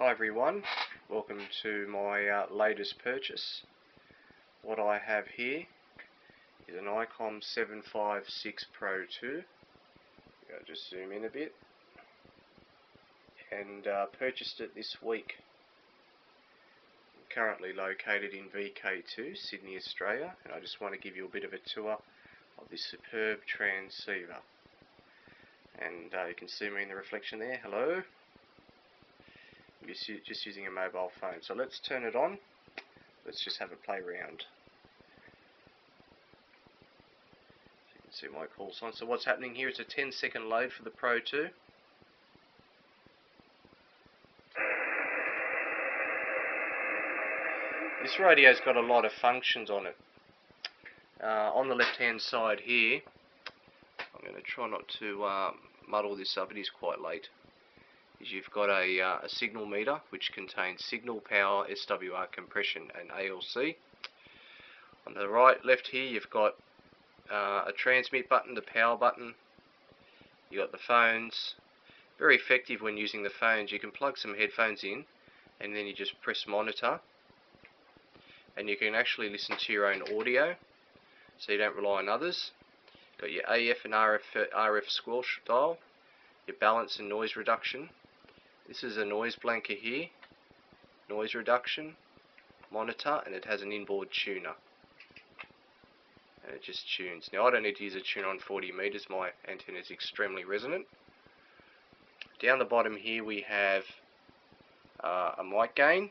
Hi everyone, welcome to my latest purchase. What I have here is an Icom 756 Pro 2. I'll just zoom in a bit. And purchased it this week. I'm currently located in VK2, Sydney, Australia, and I just want to give you a bit of a tour of this superb transceiver. And you can see me in the reflection there. Hello. Just using a mobile phone. So let's turn it on. Let's just have a play around. So you can see my call sign. So what's happening here is a 10-second load for the Pro 2. This radio's got a lot of functions on it. On the left-hand side here, I'm going to try not to muddle this up. It is quite late. You've got a signal meter which contains signal, power, SWR, compression and ALC. On the left here you've got a transmit button, the power button. You've got the phones. Very effective when using the phones. You can plug some headphones in and then you just press monitor and you can actually listen to your own audio so you don't rely on others. Got your AF and RF squelch dial, your balance and noise reduction. This is a noise blanker here, noise reduction, monitor, and it has an inboard tuner. And it just tunes. Now I don't need to use a tuner on 40 meters, my antenna is extremely resonant. Down the bottom here we have a mic gain.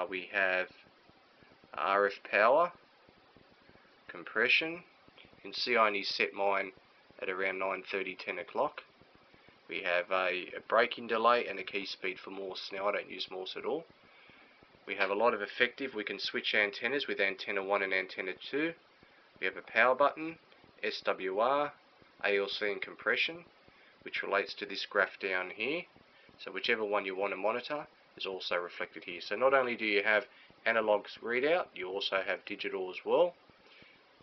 We have RF power, compression. You can see I only set mine at around 9:30, 10 o'clock. We have a break-in delay and a key speed for Morse. Now I don't use Morse at all. We have a lot of effective. We can switch antennas with antenna 1 and antenna 2. We have a power button, SWR, ALC and compression, which relates to this graph down here. So whichever one you want to monitor is also reflected here. So not only do you have analog readout, you also have digital as well.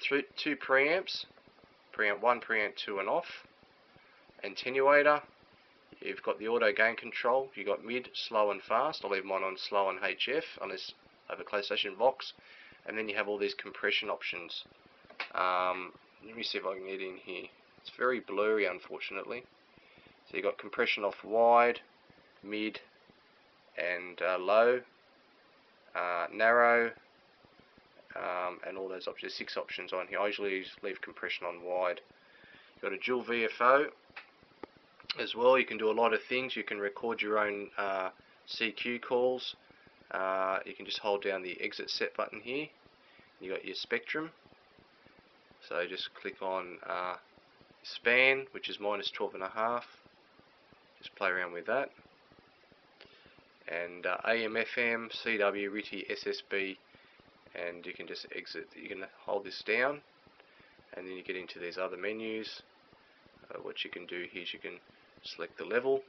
2 preamps, preamp 1, preamp 2 and off. Attenuator. You've got the auto gain control. You've got mid, slow and fast. I'll leave mine on slow and HF unless over closed station Vox. And then you have all these compression options. Let me see if I can get in here. It's very blurry unfortunately. So you've got compression off wide, mid and low, narrow, and all those options. 6 options on here. I usually leave compression on wide. You've got a dual VFO as well. You can do a lot of things. You can record your own CQ calls. You can just hold down the exit set button here. You got your spectrum. So just click on span, which is -12.5. Just play around with that. And AM, FM, CW, RTTY, SSB, and you can just exit. You can hold this down, and then you get into these other menus. What you can do here is you can select the level,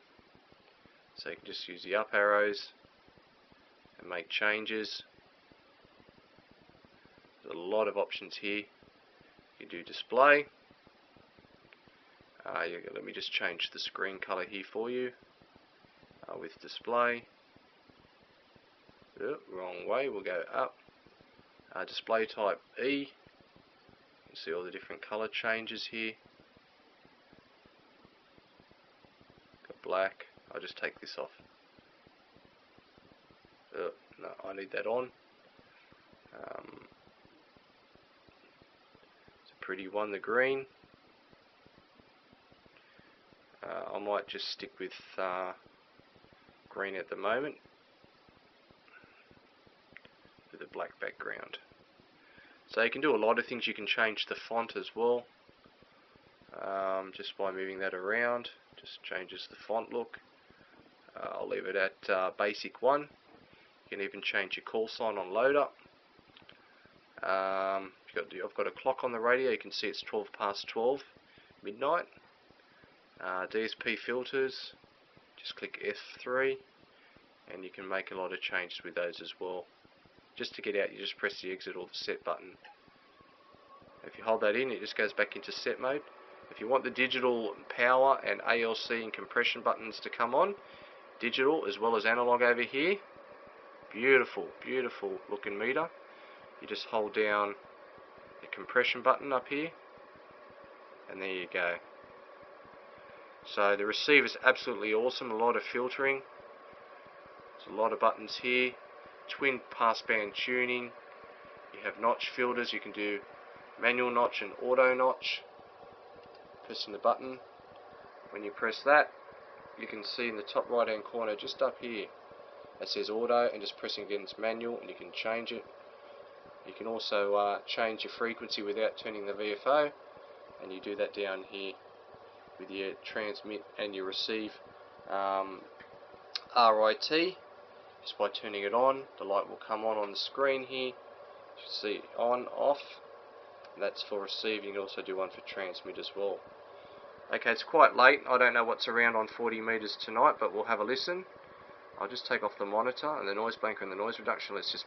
so you can just use the up arrows and make changes. There's a lot of options here. You do display. Let me just change the screen color here for you with display. Wrong way, we'll go up. Display type E. You can see all the different color changes here. Black. I'll just take this off. No, I need that on. It's a pretty one, the green. I might just stick with green at the moment with a black background. So you can do a lot of things. You can change the font as well, just by moving that around. Just changes the font look. I'll leave it at basic 1. You can even change your call sign on load up. I've got a clock on the radio. You can see it's 12 midnight. DSP filters. Just click F3 and you can make a lot of changes with those as well. Just to get out, you just press the exit or the set button. If you hold that in, it just goes back into set mode. If you want the digital power and ALC and compression buttons to come on, digital as well as analog over here. Beautiful, beautiful looking meter. You just hold down the compression button up here, and there you go. So the receiver's absolutely awesome. A lot of filtering. There's a lot of buttons here. Twin passband tuning. You have notch filters. You can do manual notch and auto notch. Pressing the button. When you press that, you can see in the top right hand corner just up here it says auto, and just pressing again it's manual, and you can change it. You can also change your frequency without turning the VFO, and you do that down here with your transmit and your receive RIT. Just by turning it on, the light will come on the screen here. You can see on, off. That's for receiving. You can also do one for transmit as well. Okay, it's quite late. I don't know what's around on 40 meters tonight, but we'll have a listen. I'll just take off the monitor and the noise blanker and the noise reduction. Let's just